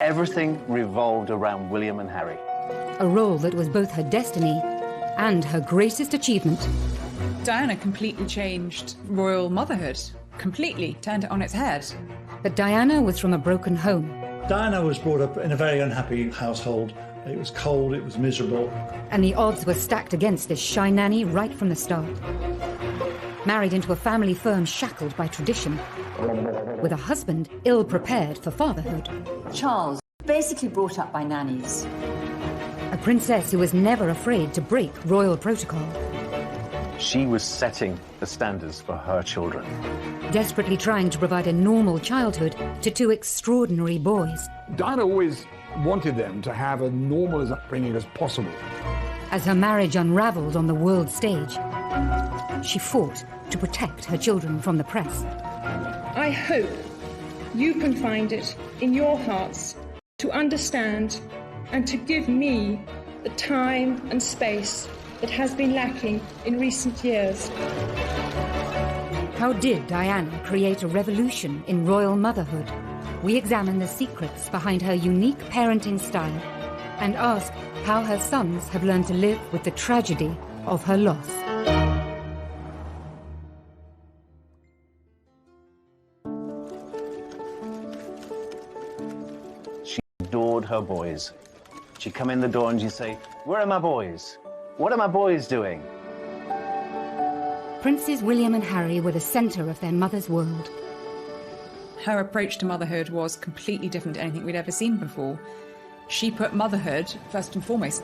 Everything revolved around William and Harry. A role that was both her destiny and her greatest achievement. Diana completely changed royal motherhood. Completely turned it on its head. But Diana was from a broken home. Diana was brought up in a very unhappy household. It was cold, it was miserable. And the odds were stacked against this shy nanny right from the start. Married into a family firm shackled by tradition, with a husband ill-prepared for fatherhood. Charles, basically brought up by nannies. A princess who was never afraid to break royal protocol. She was setting the standards for her children. Desperately trying to provide a normal childhood to two extraordinary boys. Diana always wanted them to have a normal as upbringing as possible. As her marriage unraveled on the world stage, she fought to protect her children from the press. I hope you can find it in your hearts to understand and to give me the time and space that has been lacking in recent years. How did Diana create a revolution in royal motherhood? We examine the secrets behind her unique parenting style and ask how her sons have learned to live with the tragedy of her loss. She adored her boys. She'd come in the door and she'd say, "Where are my boys? What are my boys doing?" Princes William and Harry were the centre of their mother's world. Her approach to motherhood was completely different to anything we'd ever seen before. She put motherhood first and foremost.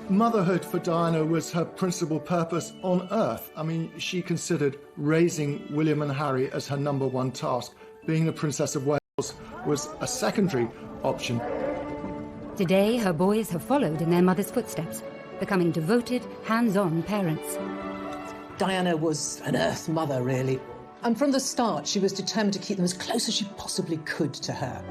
Motherhood for Diana was her principal purpose on earth. I mean, she considered raising William and Harry as her number one task. Being the Princess of Wales was a secondary option. Today, her boys have followed in their mother's footsteps, becoming devoted, hands-on parents. Diana was an earth mother, really. And from the start, she was determined to keep them as close as she possibly could to her.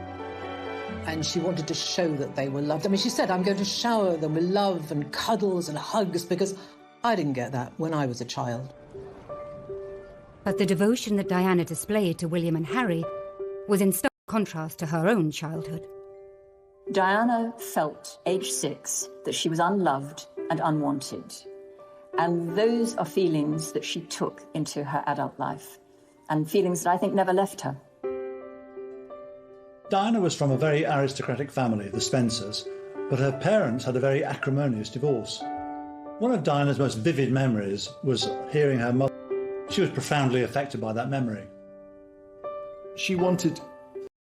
And she wanted to show that they were loved. I mean, she said, "I'm going to shower them with love and cuddles and hugs," because I didn't get that when I was a child. But the devotion that Diana displayed to William and Harry was in stark contrast to her own childhood. Diana felt, age 6, that she was unloved and unwanted. And those are feelings that she took into her adult life, and feelings that I think never left her. Diana was from a very aristocratic family, the Spencers, but her parents had a very acrimonious divorce. One of Diana's most vivid memories was hearing her mother. She was profoundly affected by that memory. She wanted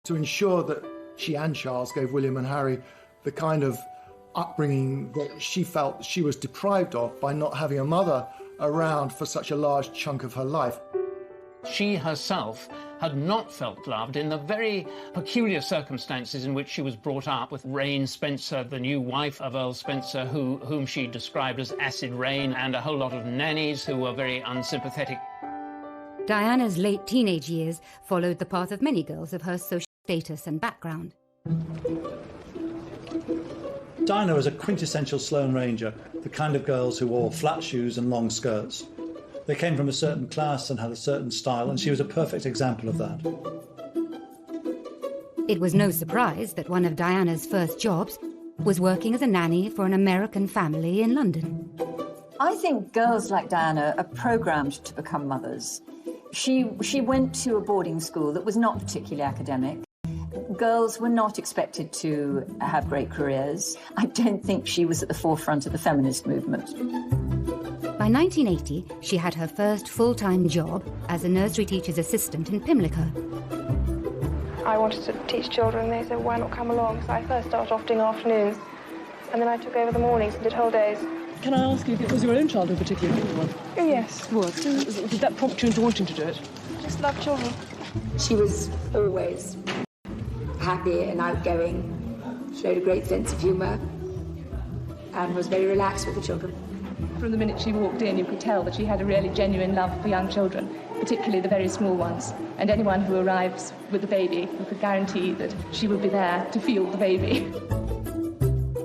to ensure that she and Charles gave William and Harry the kind of upbringing that she felt she was deprived of by not having a mother around for such a large chunk of her life. She herself had not felt loved in the very peculiar circumstances in which she was brought up, with Rain Spencer, the new wife of Earl Spencer, whom she described as acid rain, and a whole lot of nannies who were very unsympathetic. Diana's late teenage years followed the path of many girls of her social status and background. Diana was a quintessential Sloane Ranger, the kind of girls who wore flat shoes and long skirts. They came from a certain class and had a certain style, and she was a perfect example of that. It was no surprise that one of Diana's first jobs was working as a nanny for an American family in London. I think girls like Diana are programmed to become mothers. She went to a boarding school that was not particularly academic. Girls were not expected to have great careers. I don't think she was at the forefront of the feminist movement. By 1980, she had her first full-time job as a nursery teacher's assistant in Pimlico. I wanted to teach children. They said, "Why not come along?" So I first started off doing afternoons, and then I took over the mornings and did whole days. Can I ask you if it was your own childhood particularly? Oh, yes. What? Did that prompt you into wanting to do it? I just love children. She was always happy and outgoing, showed a great sense of humour, and was very relaxed with the children. From the minute she walked in, you could tell that she had a really genuine love for young children, particularly the very small ones. And anyone who arrives with a baby, you could guarantee that she would be there to feel the baby.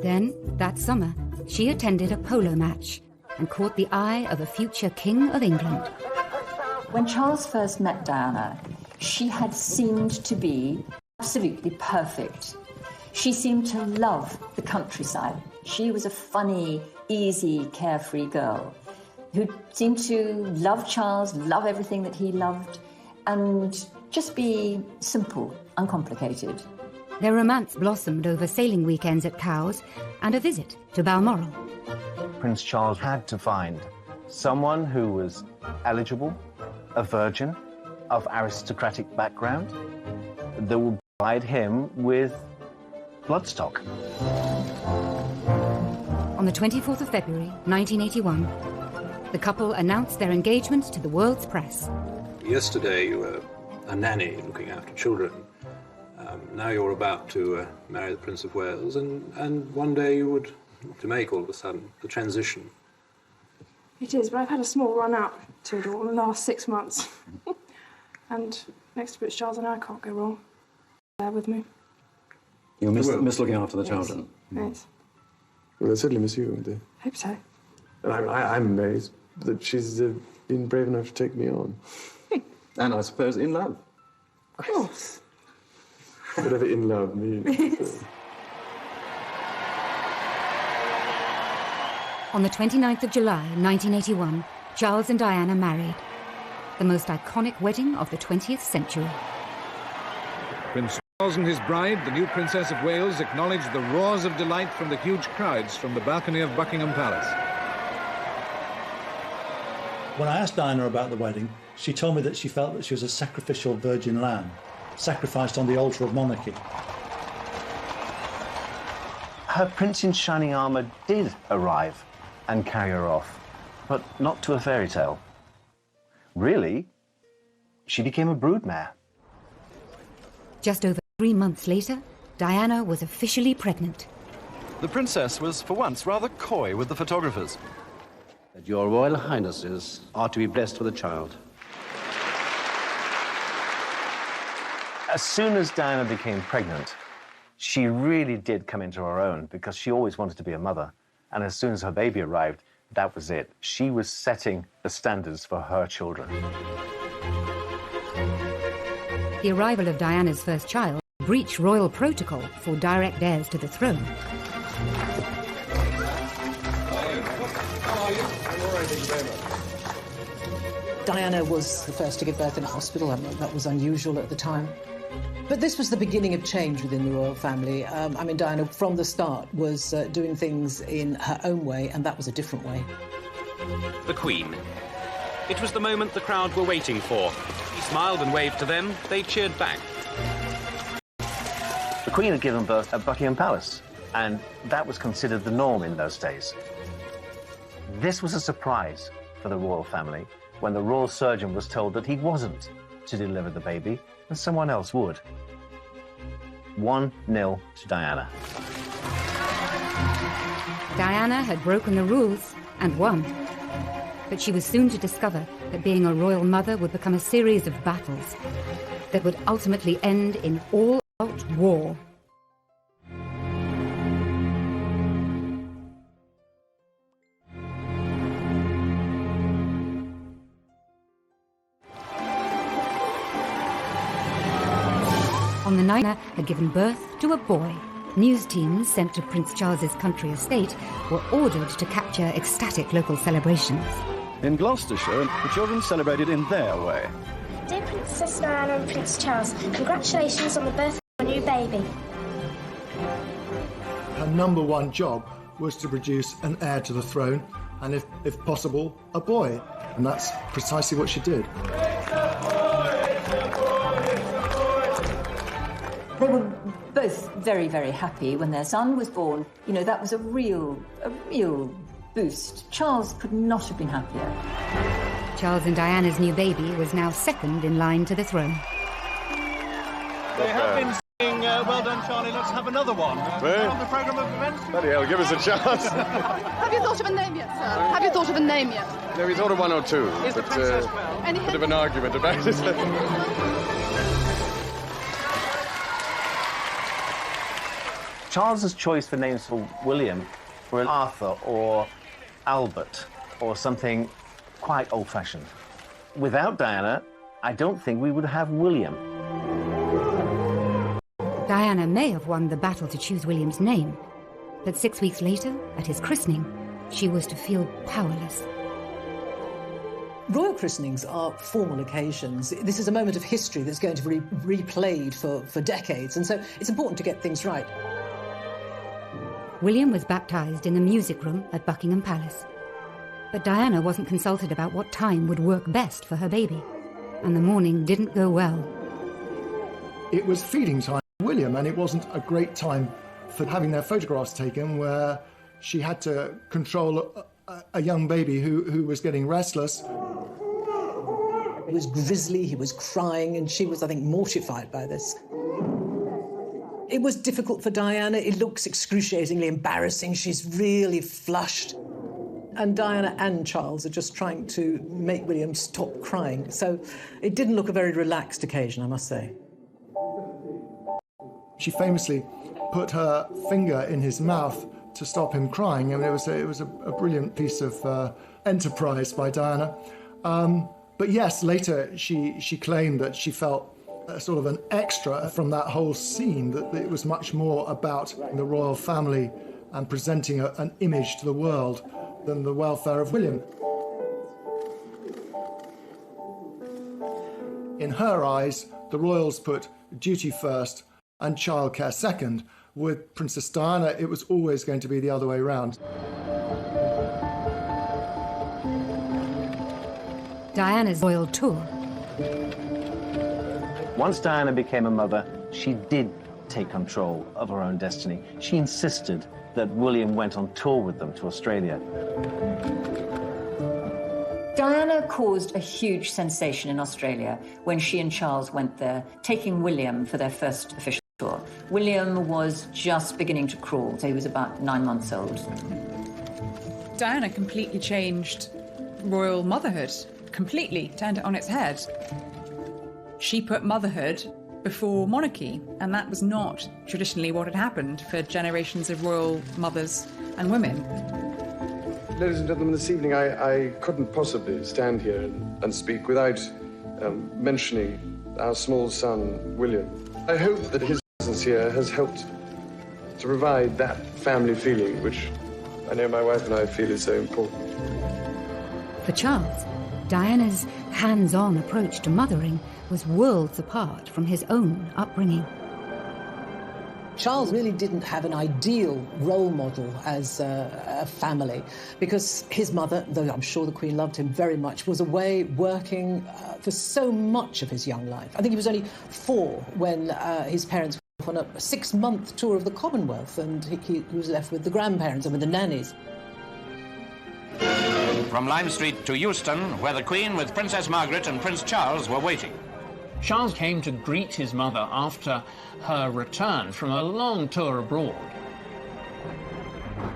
Then, that summer, she attended a polo match and caught the eye of a future King of England. When Charles first met Diana, She had seemed to be absolutely perfect. She seemed to love the countryside. She was a funny, easy, carefree girl who seemed to love Charles, love everything that he loved, and just be simple, uncomplicated. Their romance blossomed over sailing weekends at Cowes and a visit to Balmoral. Prince Charles had to find someone who was eligible, a virgin, of aristocratic background, that would provide him with bloodstock. On the 24th of February, 1981, the couple announced their engagement to the world's press. Yesterday you were a nanny looking after children. Now you're about to marry the Prince of Wales, and one day you would to make all of a sudden the transition. It is, but I've had a small run out to it all in the last 6 months. And next to Prince Charles and I can't go wrong. Bear with me. You'll miss looking after the children? Yes. Well, they'll certainly miss you, won't they? Hope so. I'm amazed that she's been brave enough to take me on. And I suppose in love. Of course. Whatever in love means. On the 29th of July, 1981, Charles and Diana married. The most iconic wedding of the 20th century. Prince Charles and his bride, the new Princess of Wales, acknowledged the roars of delight from the huge crowds from the balcony of Buckingham Palace. When I asked Diana about the wedding, she told me that she felt that she was a sacrificial virgin lamb, sacrificed on the altar of monarchy. Her prince in shining armour did arrive and carry her off, but not to a fairy tale. Really, she became a broodmare. Just over 3 months later, Diana was officially pregnant. The princess was, for once, rather coy with the photographers. Your Royal Highnesses are to be blessed with a child. As soon as Diana became pregnant, she really did come into her own, because she always wanted to be a mother. And as soon as her baby arrived, that was it. She was setting the standards for her children. The arrival of Diana's first child breached royal protocol for direct heirs to the throne. Diana was the first to give birth in a hospital. That was unusual at the time. But this was the beginning of change within the royal family. I mean, Diana, from the start, was doing things in her own way, and that was a different way. The Queen. It was the moment the crowd were waiting for. He smiled and waved to them. They cheered back. The Queen had given birth at Buckingham Palace, and that was considered the norm in those days. This was a surprise for the royal family when the royal surgeon was told that he wasn't to deliver the baby, and someone else would. 1-0 to Diana. Diana had broken the rules and won. But she was soon to discover that being a royal mother would become a series of battles that would ultimately end in all-out war. On the night Diana had given birth to a boy, news teams sent to Prince Charles's country estate were ordered to capture ecstatic local celebrations. In Gloucestershire, the children celebrated in their way. Dear Princess Diana and Prince Charles, congratulations on the birth of your new baby. Her number one job was to produce an heir to the throne, and if possible, a boy. And that's precisely what she did. They were both very, very happy when their son was born. You know, that was a real boost. Charles could not have been happier. Charles and Diana's new baby was now second in line to the throne. They have been saying, well done, Charlie, let's have another one. On the programme of events. Bloody hell, give us a chance. Have you thought of a name yet, sir? Have you thought of a name yet? No, we thought of one or two, Is but the princess well? a bit of an argument about it. Charles's choice for names for William were Arthur or Albert or something quite old-fashioned. Without Diana, I don't think we would have William. Diana may have won the battle to choose William's name, but 6 weeks later, at his christening, she was to feel powerless. Royal christenings are formal occasions. This is a moment of history that's going to be replayed for decades, and so it's important to get things right. William was baptised in the music room at Buckingham Palace. But Diana wasn't consulted about what time would work best for her baby, and the morning didn't go well. It was feeding time for William, and it wasn't a great time for having their photographs taken, where she had to control a young baby who was getting restless. He was grisly, he was crying, and she was, I think, mortified by this. It was difficult for Diana. It looks excruciatingly embarrassing. She's really flushed. And Diana and Charles are just trying to make William stop crying. So it didn't look a very relaxed occasion, I must say. She famously put her finger in his mouth to stop him crying. I mean, it was a brilliant piece of enterprise by Diana. But yes, later she claimed that she felt sort of an extra from that whole scene, that it was much more about the royal family and presenting an image to the world than the welfare of William. In her eyes, the royals put duty first and childcare second. With Princess Diana, it was always going to be the other way around. Diana's royal tour. Once Diana became a mother, she did take control of her own destiny. She insisted that William went on tour with them to Australia. Diana caused a huge sensation in Australia when she and Charles went there, taking William for their first official tour. William was just beginning to crawl, so he was about 9 months old. Diana completely changed royal motherhood, completely turned it on its head. She put motherhood before monarchy, and that was not traditionally what had happened for generations of royal mothers and women. Ladies and gentlemen, this evening I couldn't possibly stand here and speak without mentioning our small son, William. I hope that his presence here has helped to provide that family feeling, which I know my wife and I feel is so important. For Charles, Diana's hands-on approach to mothering was worlds apart from his own upbringing. Charles really didn't have an ideal role model as a family, because his mother, though I'm sure the Queen loved him very much, was away working for so much of his young life. I think he was only 4 when his parents went on a 6-month tour of the Commonwealth, and he was left with the grandparents and with the nannies. From Lime Street to Euston, where the Queen with Princess Margaret and Prince Charles were waiting. Charles came to greet his mother after her return from a long tour abroad.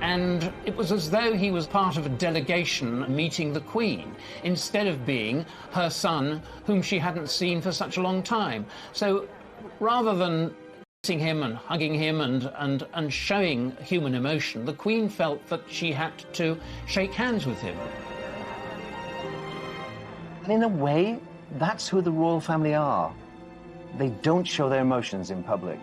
And it was as though he was part of a delegation meeting the Queen, instead of being her son, whom she hadn't seen for such a long time. So rather than kissing him and hugging him and showing human emotion, the Queen felt that she had to shake hands with him. And in a way, that's who the royal family are. They don't show their emotions in public.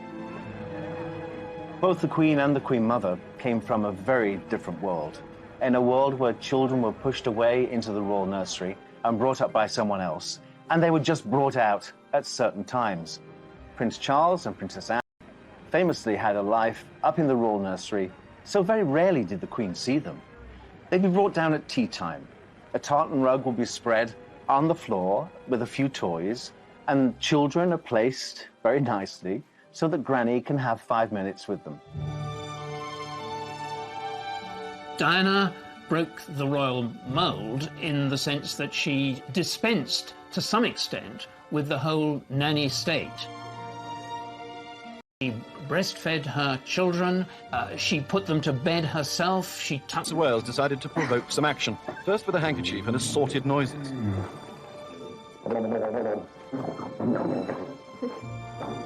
Both the Queen and the Queen Mother came from a very different world. In a world where children were pushed away into the royal nursery and brought up by someone else, and they were just brought out at certain times. Prince Charles and Princess Anne famously had a life up in the royal nursery, so very rarely did the Queen see them. They'd be brought down at tea time. A tartan rug will be spread on the floor with a few toys, and children are placed very nicely so that Granny can have 5 minutes with them. Diana broke the royal mould in the sense that she dispensed, to some extent, with the whole nanny state. She breastfed her children, she put them to bed herself, she Prince of Wales decided to provoke some action, first with a handkerchief and assorted noises.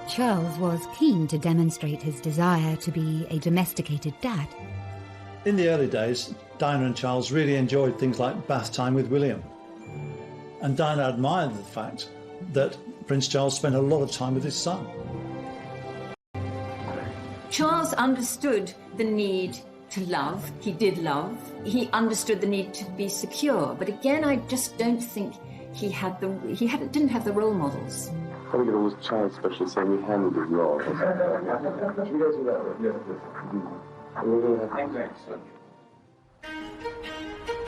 Charles was keen to demonstrate his desire to be a domesticated dad. In the early days, Diana and Charles really enjoyed things like bath time with William. And Diana admired the fact that Prince Charles spent a lot of time with his son. Charles understood the need to love. He did love. He understood the need to be secure. But again, I just don't think he didn't have the role models. I think it was Charles especially saying he handled it well.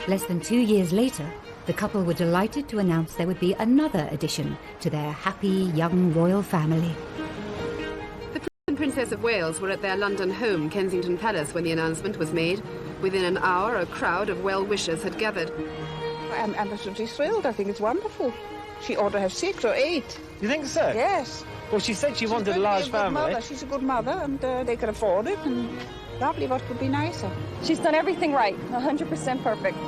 Less than 2 years later, the couple were delighted to announce there would be another addition to their happy young royal family. The Prince and Princess of Wales were at their London home, Kensington Palace, when the announcement was made. Within an hour, a crowd of well-wishers had gathered. I'm absolutely thrilled. I think it's wonderful. She ought to have 6 or 8. You think so? Yes. Well, she said she wanted a large family. She's a good mother, and they can afford it, and lovely, what could be nicer? She's done everything right, 100% perfect.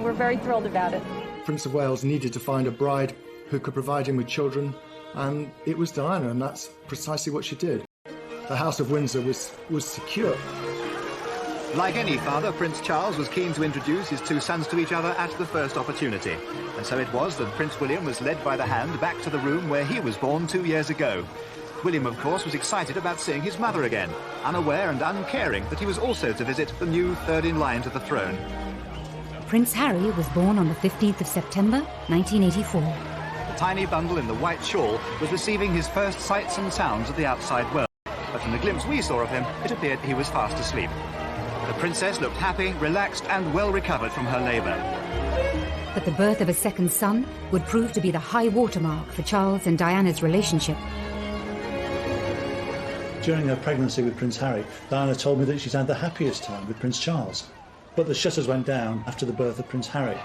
We're very thrilled about it. Prince of Wales needed to find a bride who could provide him with children, and it was Diana, and that's precisely what she did. The House of Windsor was secure. Like any father, Prince Charles was keen to introduce his 2 sons to each other at the first opportunity. And so it was that Prince William was led by the hand back to the room where he was born 2 years ago. William, of course, was excited about seeing his mother again, unaware and uncaring that he was also to visit the new third in line to the throne. Prince Harry was born on the 15th of September, 1984. The tiny bundle in the white shawl was receiving his first sights and sounds of the outside world. But from the glimpse we saw of him, it appeared he was fast asleep. The princess looked happy, relaxed and well recovered from her labour. But the birth of a second son would prove to be the high watermark for Charles and Diana's relationship. During her pregnancy with Prince Harry, Diana told me that she's had the happiest time with Prince Charles. But the shutters went down after the birth of Prince Harry.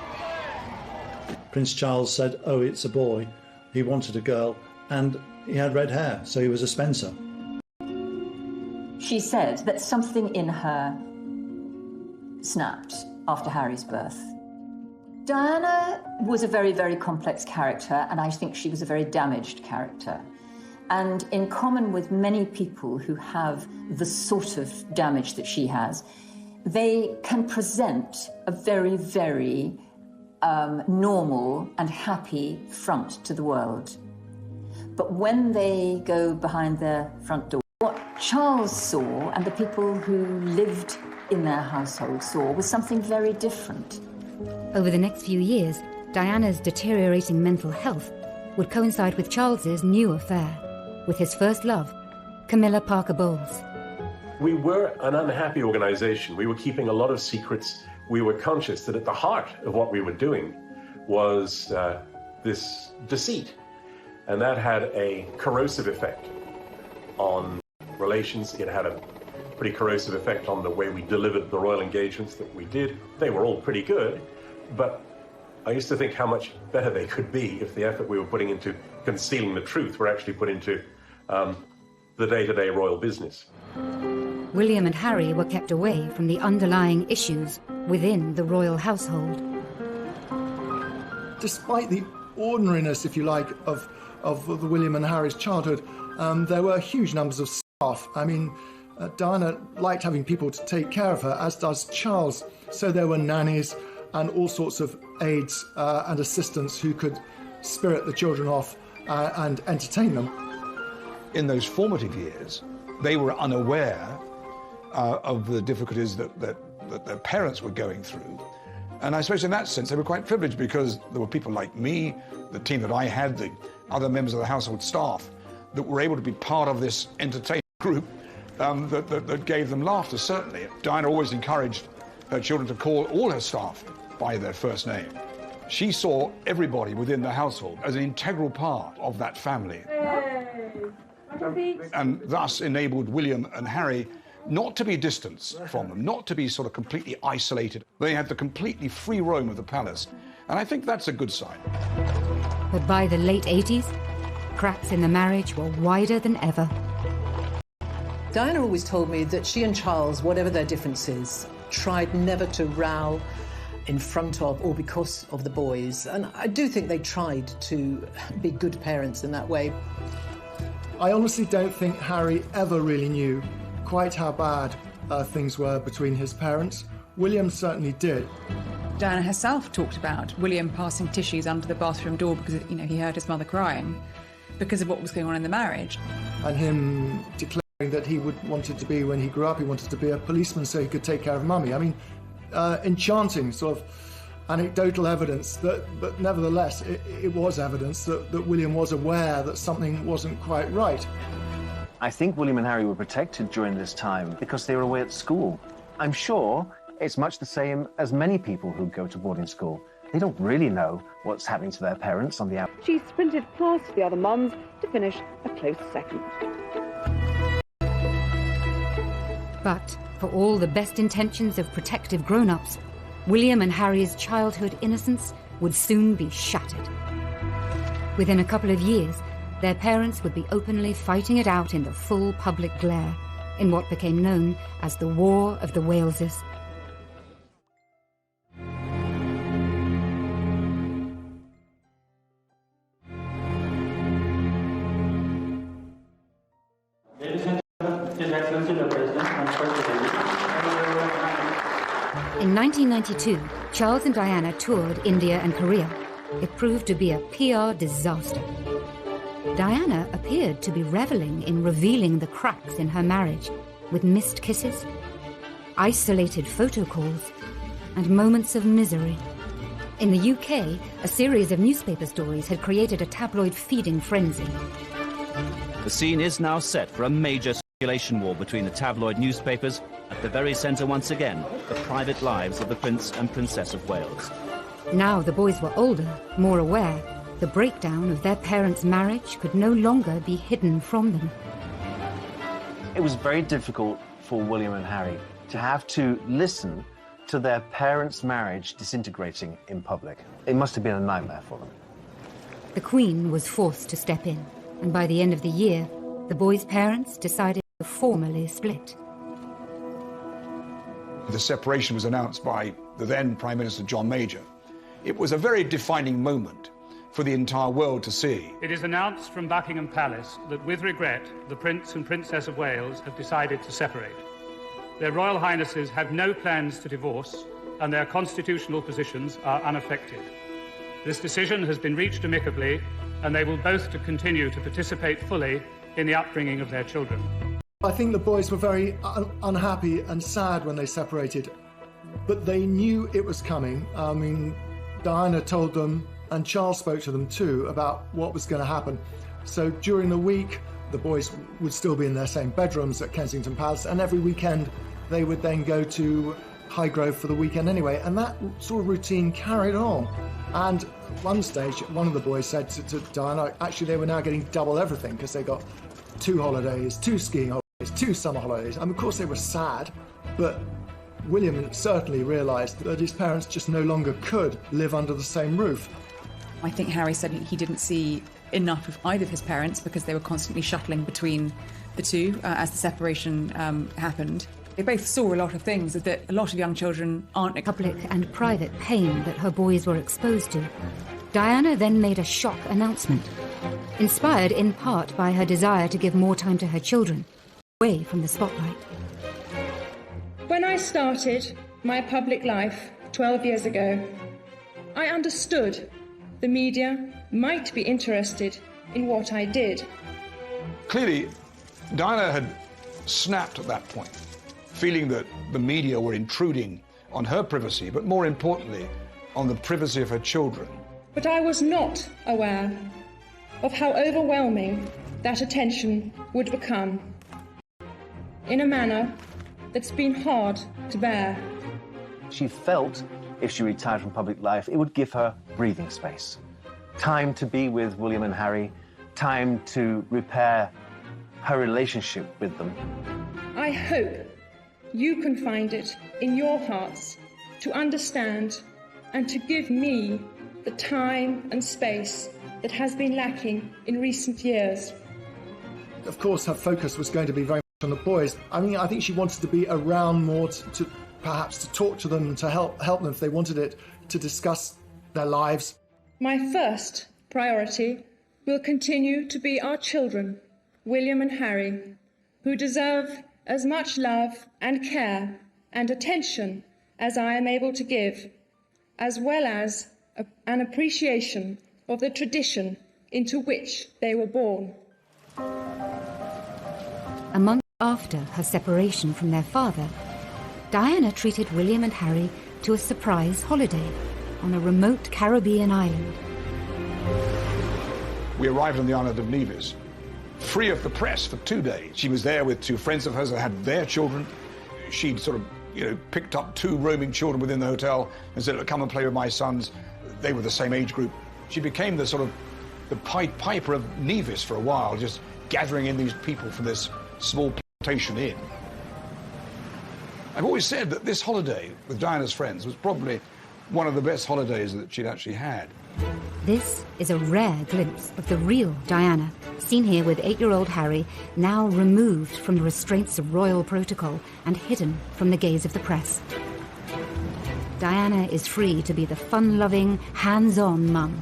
Prince Charles said, oh, it's a boy. He wanted a girl, and he had red hair, so he was a Spencer. She said that something in her snapped after Harry's birth. Diana was a very, very complex character, and I think she was a very damaged character. And in common with many people who have the sort of damage that she has, they can present a very, very normal and happy front to the world. But when they go behind their front door, what Charles saw and the people who lived in their household saw was something very different. Over the next few years, Diana's deteriorating mental health would coincide with Charles's new affair, with his first love, Camilla Parker Bowles. We were an unhappy organisation. We were keeping a lot of secrets. We were conscious that at the heart of what we were doing was this deceit. And that had a corrosive effect on relations. It had a pretty corrosive effect on the way we delivered the royal engagements that we did. They were all pretty good, but I used to think how much better they could be if the effort we were putting into concealing the truth were actually put into the day-to-day royal business. William and Harry were kept away from the underlying issues within the royal household. Despite the ordinariness, if you like, of the William and Harry's childhood, there were huge numbers of staff. I mean, Diana liked having people to take care of her, as does Charles. So there were nannies and all sorts of aides and assistants who could spirit the children off and entertain them. In those formative years, they were unaware of the difficulties that their parents were going through. And I suppose in that sense, they were quite privileged because there were people like me, the team that I had, the other members of the household staff, that were able to be part of this entertainment group that gave them laughter, certainly. Diana always encouraged her children to call all her staff by their first name. She saw everybody within the household as an integral part of that family. And thus enabled William and Harry not to be distanced from them, not to be sort of completely isolated. They had the completely free roam of the palace. And I think that's a good sign. But by the late 80s, cracks in the marriage were wider than ever. Diana always told me that she and Charles, whatever their differences, tried never to row in front of or because of the boys. And I do think they tried to be good parents in that way. I honestly don't think Harry ever really knew quite how bad things were between his parents. William certainly did. Diana herself talked about William passing tissues under the bathroom door because, he heard his mother crying because of what was going on in the marriage. And him declaring that he wanted to be, when he grew up, he wanted to be a policeman so he could take care of mummy. I mean, enchanting sort of anecdotal evidence but nevertheless, it was evidence that William was aware that something wasn't quite right. I think William and Harry were protected during this time because they were away at school. I'm sure it's much the same as many people who go to boarding school. They don't really know what's happening to their parents on the outside. She sprinted past the other mums to finish a close second. But for all the best intentions of protective grown-ups, William and Harry's childhood innocence would soon be shattered. Within a couple of years, their parents would be openly fighting it out in the full public glare, in what became known as the War of the Waleses. In 1992, Charles and Diana toured India and Korea. It proved to be a PR disaster. Diana appeared to be reveling in revealing the cracks in her marriage, with missed kisses, isolated photo calls, and moments of misery. In the UK, a series of newspaper stories had created a tabloid feeding frenzy. The scene is now set for a major circulation war between the tabloid newspapers. At the very centre, once again, the private lives of the Prince and Princess of Wales. Now the boys were older, more aware. The breakdown of their parents' marriage could no longer be hidden from them. It was very difficult for William and Harry to have to listen to their parents' marriage disintegrating in public. It must have been a nightmare for them. The Queen was forced to step in, and by the end of the year, the boys' parents decided to formally split. The separation was announced by the then Prime Minister John Major. It was a very defining moment for the entire world to see. It is announced from Buckingham Palace that, with regret, the Prince and Princess of Wales have decided to separate. Their Royal Highnesses have no plans to divorce, and their constitutional positions are unaffected. This decision has been reached amicably, and they will both continue to participate fully in the upbringing of their children. I think the boys were very unhappy and sad when they separated, but they knew it was coming. I mean, Diana told them, and Charles spoke to them too, about what was going to happen. So during the week, the boys would still be in their same bedrooms at Kensington Palace, and every weekend they would then go to Highgrove for the weekend anyway, and that sort of routine carried on. And at one stage, one of the boys said to Diana, actually they were now getting double everything because they got 2 holidays, 2 skiing holidays, 2 summer holidays. And of course they were sad, but William certainly realised that his parents just no longer could live under the same roof. I think Harry said he didn't see enough of either of his parents because they were constantly shuttling between the two as the separation happened. They both saw a lot of things that a lot of young children aren't. Public and private pain that her boys were exposed to. Diana then made a shock announcement, inspired in part by her desire to give more time to her children, away from the spotlight. When I started my public life 12 years ago, I understood the media might be interested in what I did. Clearly, Diana had snapped at that point, feeling that the media were intruding on her privacy, but more importantly, on the privacy of her children. But I was not aware of how overwhelming that attention would become, in a manner that's been hard to bear. She felt if she retired from public life, it would give her breathing space. Time to be with William and Harry, time to repair her relationship with them. I hope you can find it in your hearts to understand and to give me the time and space that has been lacking in recent years. Of course, her focus was going to be very much on the boys. I mean, I think she wanted to be around more to perhaps to talk to them, to help them if they wanted it, to discuss their lives. My first priority will continue to be our children, William and Harry, who deserve as much love and care and attention as I am able to give, as well as an appreciation of the tradition into which they were born. A month after her separation from their father, Diana treated William and Harry to a surprise holiday on a remote Caribbean island. We arrived on the island of Nevis, free of the press for 2 days. She was there with 2 friends of hers that had their children. She'd sort of, picked up 2 roaming children within the hotel and said, come and play with my sons. They were the same age group. She became the sort of the Pied Piper of Nevis for a while, just gathering in these people from this small plantation inn. I've always said that this holiday with Diana's friends was probably one of the best holidays that she'd actually had. This is a rare glimpse of the real Diana, seen here with 8-year-old Harry, now removed from the restraints of royal protocol and hidden from the gaze of the press. Diana is free to be the fun-loving, hands-on mum.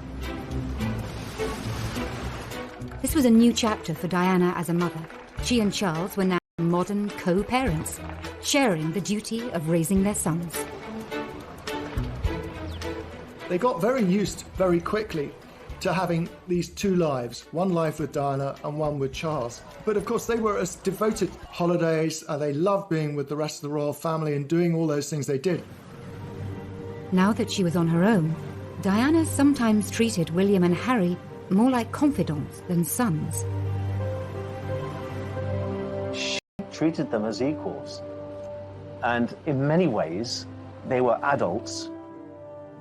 This was a new chapter for Diana as a mother. She and Charles were now modern co-parents, sharing the duty of raising their sons. They got very used very quickly to having these 2 lives, one life with Diana and one with Charles. But of course they were as devoted holidays, and they loved being with the rest of the royal family and doing all those things they did. Now that she was on her own, Diana sometimes treated William and Harry more like confidants than sons. She treated them as equals. And in many ways, they were adults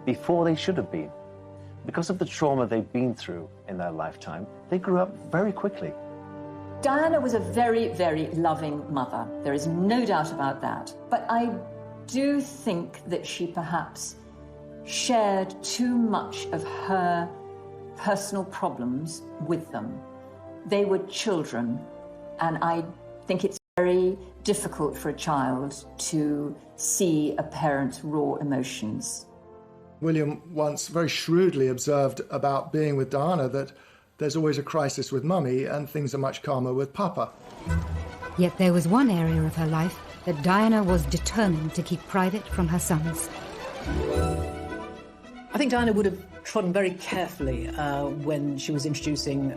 before they should have been. Because of the trauma they've been through in their lifetime, they grew up very quickly. Diana was a very, very loving mother. There is no doubt about that. But I do think that she perhaps shared too much of her personal problems with them. They were children, and I think it's very difficult for a child to see a parent's raw emotions. William once very shrewdly observed about being with Diana that there's always a crisis with Mummy and things are much calmer with Papa. Yet there was one area of her life that Diana was determined to keep private from her sons. I think Diana would have trodden very carefully when she was introducing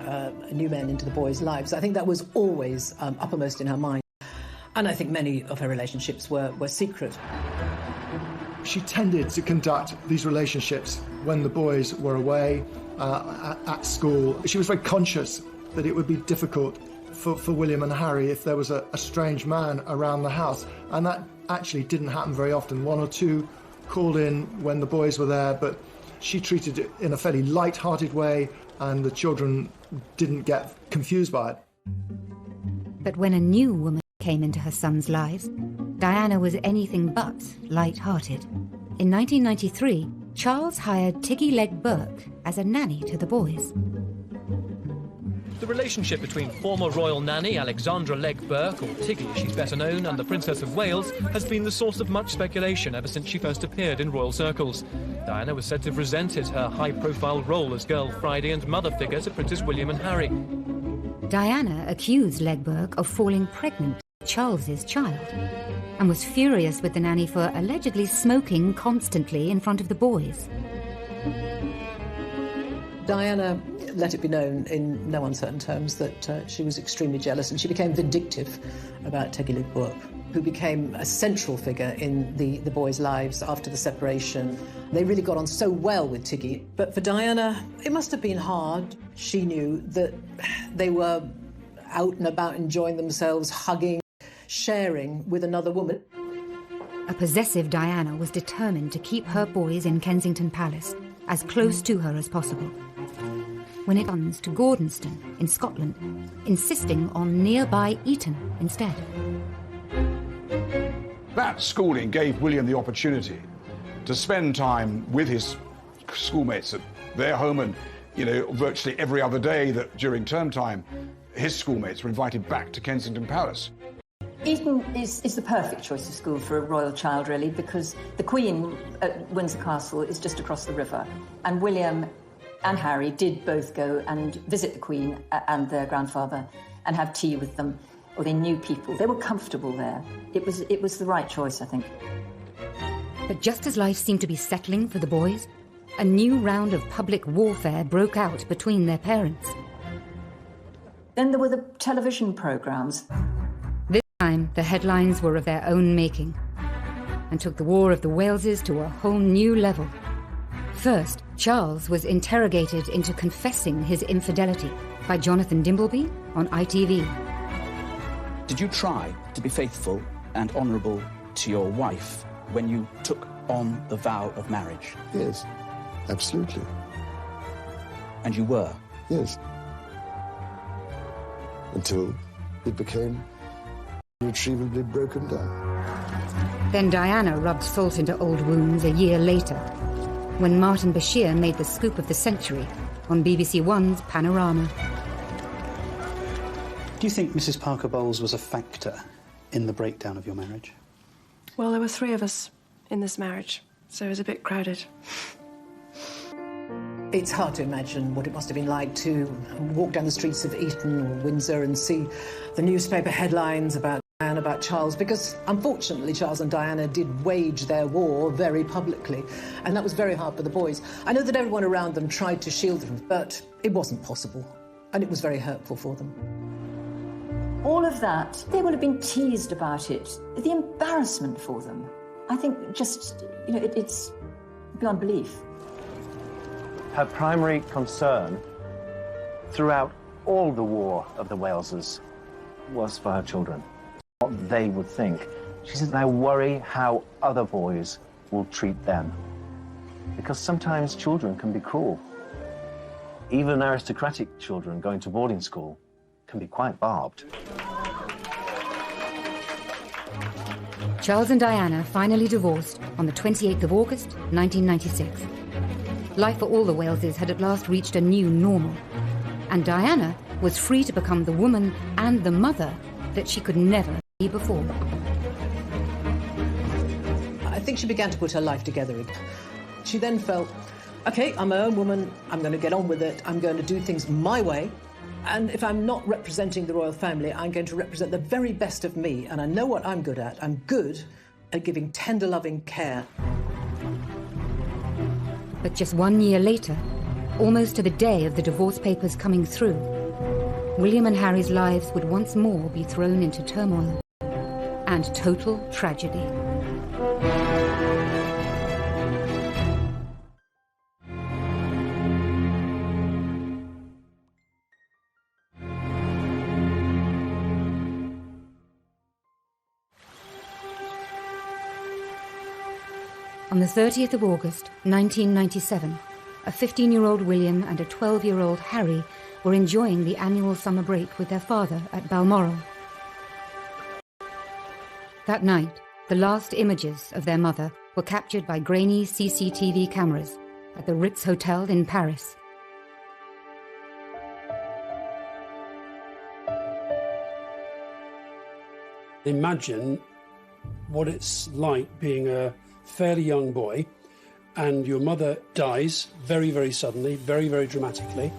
new men into the boys' lives. I think that was always uppermost in her mind. And I think many of her relationships were secret. She tended to conduct these relationships when the boys were away at school. She was very conscious that it would be difficult for William and Harry if there was a strange man around the house. And that actually didn't happen very often. 1 or 2 called in when the boys were there, but she treated it in a fairly light-hearted way, and the children didn't get confused by it. But when a new woman came into her sons' lives, Diana was anything but light-hearted. In 1993, Charles hired Tiggy Legg Burke as a nanny to the boys. The relationship between former royal nanny Alexandra Legg Burke, or Tiggy as she's better known, and the Princess of Wales has been the source of much speculation ever since she first appeared in royal circles. Diana was said to have resented her high-profile role as Girl Friday and mother figure to Princes William and Harry. Diana accused Legg Burke of falling pregnant with Charles's child and was furious with the nanny for allegedly smoking constantly in front of the boys. Diana let it be known in no uncertain terms that she was extremely jealous, and she became vindictive about Tiggy Legg Burke, who became a central figure in the boys' lives after the separation. They really got on so well with Tiggy. But for Diana, it must have been hard. She knew that they were out and about enjoying themselves, hugging, sharing with another woman. A possessive Diana was determined to keep her boys in Kensington Palace, as close to her as possible. When it comes to Gordonston in Scotland, insisting on nearby Eton instead. That schooling gave William the opportunity to spend time with his schoolmates at their home, and, virtually every other day that during term time, his schoolmates were invited back to Kensington Palace. Eton is the perfect choice of school for a royal child, really, because the Queen at Windsor Castle is just across the river, and William and Harry did both go and visit the Queen and their grandfather and have tea with them, or they knew people. They were comfortable there. It was the right choice, I think. But just as life seemed to be settling for the boys, a new round of public warfare broke out between their parents. Then there were the television programmes. This time, the headlines were of their own making and took the War of the Waleses to a whole new level. First, Charles was interrogated into confessing his infidelity by Jonathan Dimbleby on ITV. Did you try to be faithful and honourable to your wife when you took on the vow of marriage? Yes, absolutely. And you were? Yes. Until it became irretrievably broken down. Then Diana rubbed salt into old wounds a year later, when Martin Bashir made the scoop of the century on BBC One's Panorama. Do you think Mrs. Parker Bowles was a factor in the breakdown of your marriage? Well, there were 3 of us in this marriage, so it was a bit crowded. It's hard to imagine what it must have been like to walk down the streets of Eton or Windsor and see the newspaper headlines about Diana, about Charles, because unfortunately Charles and Diana did wage their war very publicly, and that was very hard for the boys. I know that everyone around them tried to shield them, but it wasn't possible, and it was very hurtful for them. All of that, they would have been teased about it. The embarrassment for them, I think just, it's beyond belief. Her primary concern throughout all the War of the Waleses was for her children, what they would think. She said, I worry how other boys will treat them. Because sometimes children can be cruel. Even aristocratic children going to boarding school can be quite barbed. Charles and Diana finally divorced on the 28th of August, 1996. Life for all the Waleses had at last reached a new normal, and Diana was free to become the woman and the mother that she could never be before. I think she began to put her life together again. She then felt, OK, I'm my own woman, I'm going to get on with it, I'm going to do things my way, and if I'm not representing the royal family, I'm going to represent the very best of me, and I know what I'm good at. I'm good at giving tender, loving care. But just 1 year later, almost to the day of the divorce papers coming through, William and Harry's lives would once more be thrown into turmoil and total tragedy. On the 30th of August, 1997, a 15-year-old William and a 12-year-old Harry were enjoying the annual summer break with their father at Balmoral. That night, the last images of their mother were captured by grainy CCTV cameras at the Ritz Hotel in Paris. Imagine what it's like being a fairly young boy and your mother dies very, very suddenly, very, very dramatically.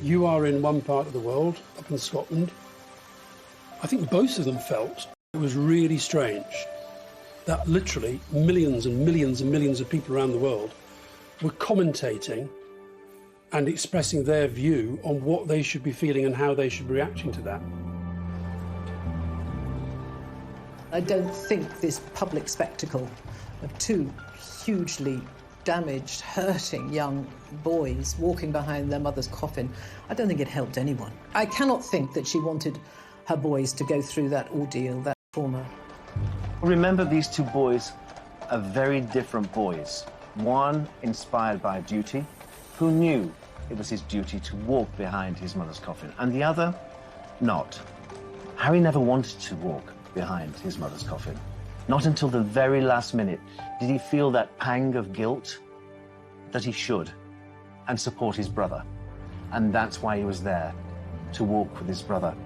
You are in one part of the world, up in Scotland. I think both of them felt it was really strange that literally millions and millions and millions of people around the world were commentating and expressing their view on what they should be feeling and how they should be reacting to that. I don't think this public spectacle of 2 hugely damaged, hurting young boys walking behind their mother's coffin, I don't think it helped anyone. I cannot think that she wanted her boys to go through that ordeal, that trauma. Remember, these 2 boys are very different boys. One inspired by duty, who knew it was his duty to walk behind his mother's coffin, and the other, not. Harry never wanted to walk behind his mother's coffin. Not until the very last minute did he feel that pang of guilt that he should, and support his brother. And that's why he was there, to walk with his brother.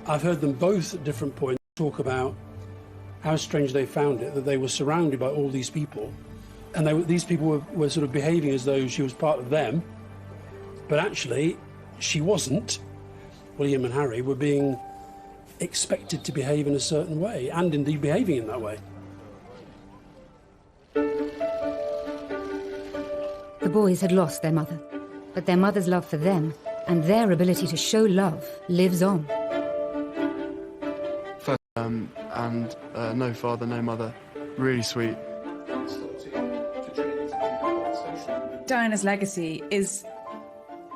I've heard them both at different points talk about how strange they found it, that they were surrounded by all these people, and these people were sort of behaving as though she was part of them, but actually she wasn't. William and Harry were being expected to behave in a certain way, and indeed behaving in that way. boys had lost their mother, but their mother's love for them and their ability to show love lives on. And no father, no mother. Really sweet. Diana's legacy is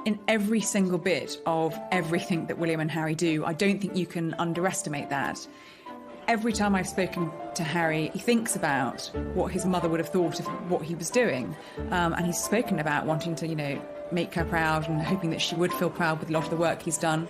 in every single bit of everything that William and Harry do. I don't think you can underestimate that. Every time I've spoken to Harry, he thinks about what his mother would have thought of what he was doing. And he's spoken about wanting to, make her proud and hoping that she would feel proud with a lot of the work he's done.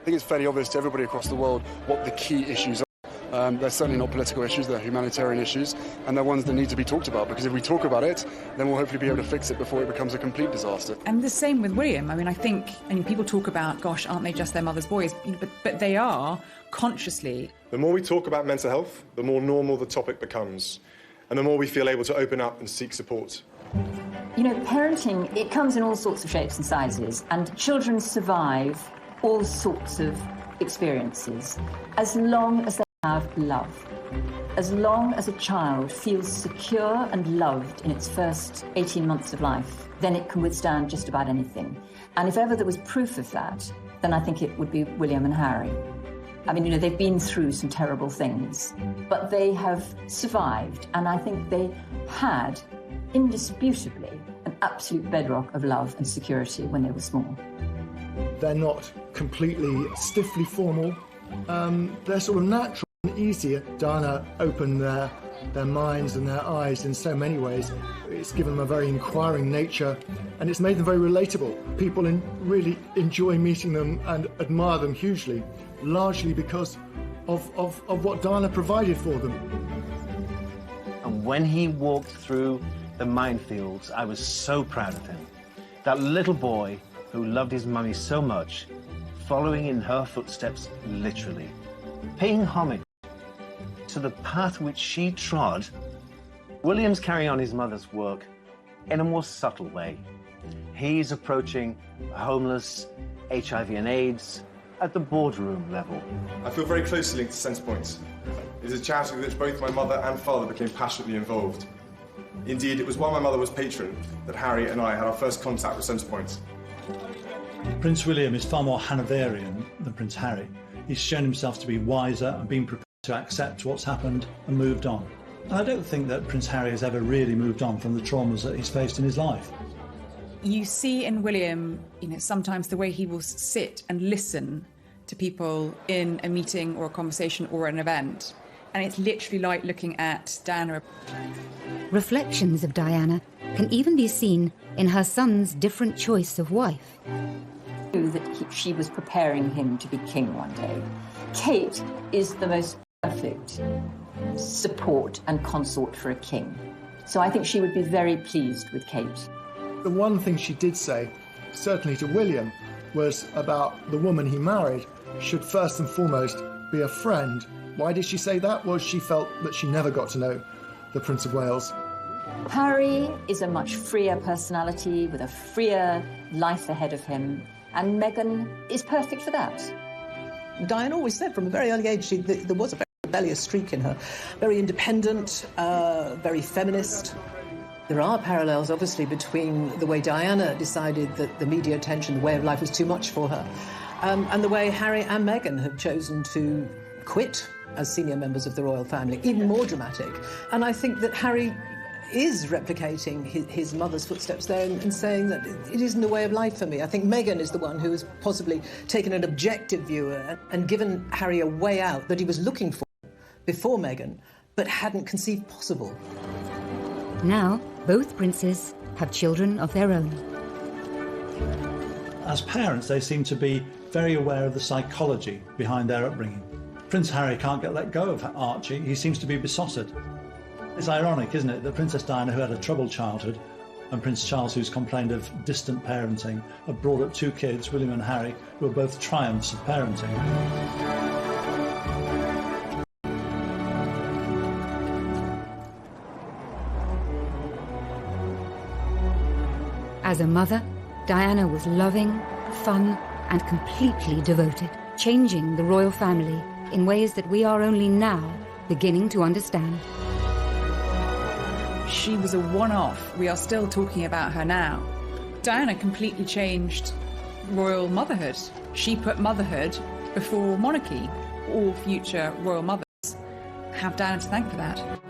I think it's fairly obvious to everybody across the world what the key issues are. They're certainly not political issues, they're humanitarian issues, and they're ones that need to be talked about, because if we talk about it, then we'll hopefully be able to fix it before it becomes a complete disaster. And the same with William. I think people talk about, gosh, aren't they just their mother's boys? But they are, consciously. The more we talk about mental health, the more normal the topic becomes, and the more we feel able to open up and seek support. Parenting, it comes in all sorts of shapes and sizes, and children survive all sorts of experiences as long as they have love. As long as a child feels secure and loved in its first 18 months of life, then it can withstand just about anything. And if ever there was proof of that, then I think it would be William and Harry. They've been through some terrible things, but they have survived, and I think they had, indisputably, an absolute bedrock of love and security when they were small. They're not completely stiffly formal. They're sort of natural and easier. Diana opened their minds and their eyes in so many ways. It's given them a very inquiring nature, and it's made them very relatable. People really enjoy meeting them and admire them hugely, largely because of what Diana provided for them. And when he walked through the minefields, I was so proud of him. That little boy who loved his mummy so much, following in her footsteps, literally, paying homage to the path which she trod. William's carrying on his mother's work in a more subtle way. He's approaching homeless, HIV and AIDS at the boardroom level. I feel very closely linked to Centrepoint. It is a charity with which both my mother and father became passionately involved. Indeed, it was while my mother was patron that Harry and I had our first contact with Centrepoint. Prince William is far more Hanoverian than Prince Harry. He's shown himself to be wiser and been prepared to accept what's happened and moved on. And I don't think that Prince Harry has ever really moved on from the traumas that he's faced in his life. You see in William, sometimes the way he will sit and listen to people in a meeting or a conversation or an event. And it's literally like looking at Diana. Reflections of Diana can even be seen in her son's different choice of wife. That she was preparing him to be king one day. Kate is the most perfect support and consort for a king. So I think she would be very pleased with Kate. The one thing she did say, certainly to William, was about the woman he married should first and foremost be a friend. Why did she say that? Well, she felt that she never got to know the Prince of Wales. Harry is a much freer personality with a freer life ahead of him, and Meghan is perfect for that. Diana always said from a very early age there was a very rebellious streak in her. Very independent, very feminist. There are parallels, obviously, between the way Diana decided that the media attention, the way of life was too much for her, and the way Harry and Meghan have chosen to quit as senior members of the royal family, even more dramatic. And I think that Harry is replicating his mother's footsteps there and saying that it isn't the way of life for me. I think Meghan is the one who has possibly taken an objective view and given Harry a way out that he was looking for before Meghan, but hadn't conceived possible. Now, both princes have children of their own. As parents, they seem to be very aware of the psychology behind their upbringing. Prince Harry can't get let go of Archie. He seems to be besotted. It's ironic, isn't it, that Princess Diana, who had a troubled childhood, and Prince Charles, who's complained of distant parenting, have brought up two kids, William and Harry, who are both triumphs of parenting. As a mother, Diana was loving, fun, and completely devoted, changing the royal family in ways that we are only now beginning to understand. She was a one-off. We are still talking about her now. Diana completely changed royal motherhood. She put motherhood before monarchy. All future royal mothers have Diana to thank for that.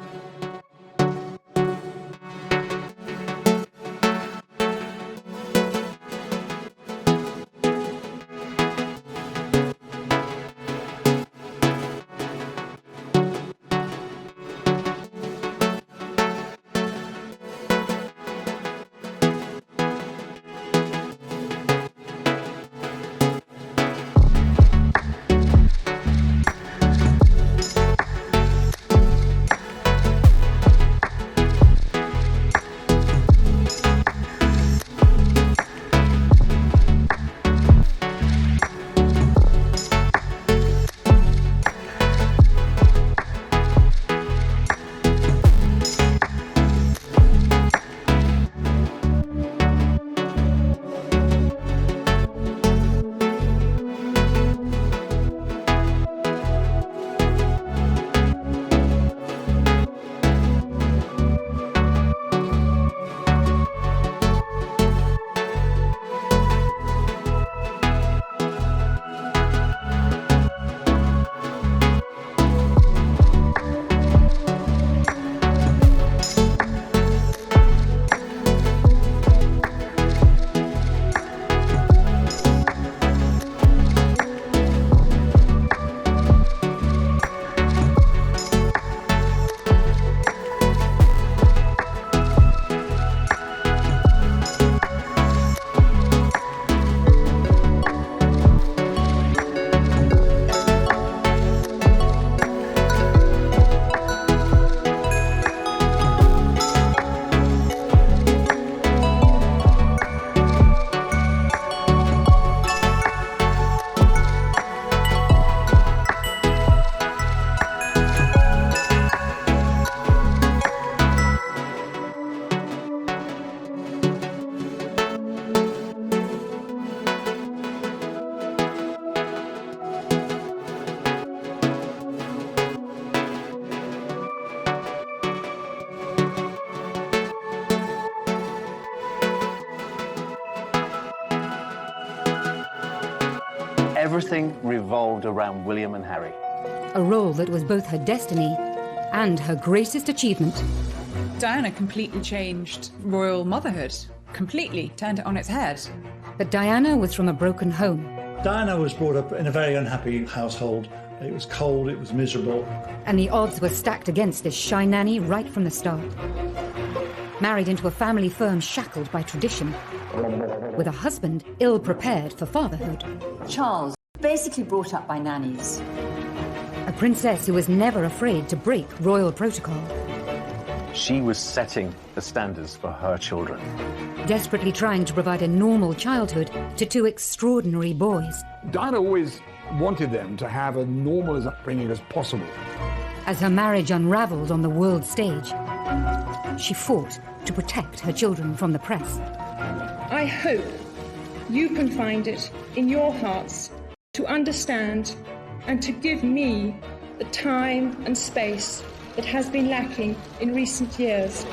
Everything revolved around William and Harry. A role that was both her destiny and her greatest achievement. Diana completely changed royal motherhood. Completely turned it on its head. But Diana was from a broken home. Diana was brought up in a very unhappy household. It was cold, it was miserable. And the odds were stacked against this shy nanny right from the start. Married into a family firm shackled by tradition, with a husband ill-prepared for fatherhood. Charles, basically brought up by nannies. A princess who was never afraid to break royal protocol. She was setting the standards for her children. Desperately trying to provide a normal childhood to two extraordinary boys. Diana always wanted them to have a normal as upbringing as possible. As her marriage unraveled on the world stage, she fought to protect her children from the press. I hope you can find it in your hearts to understand and to give me the time and space that has been lacking in recent years.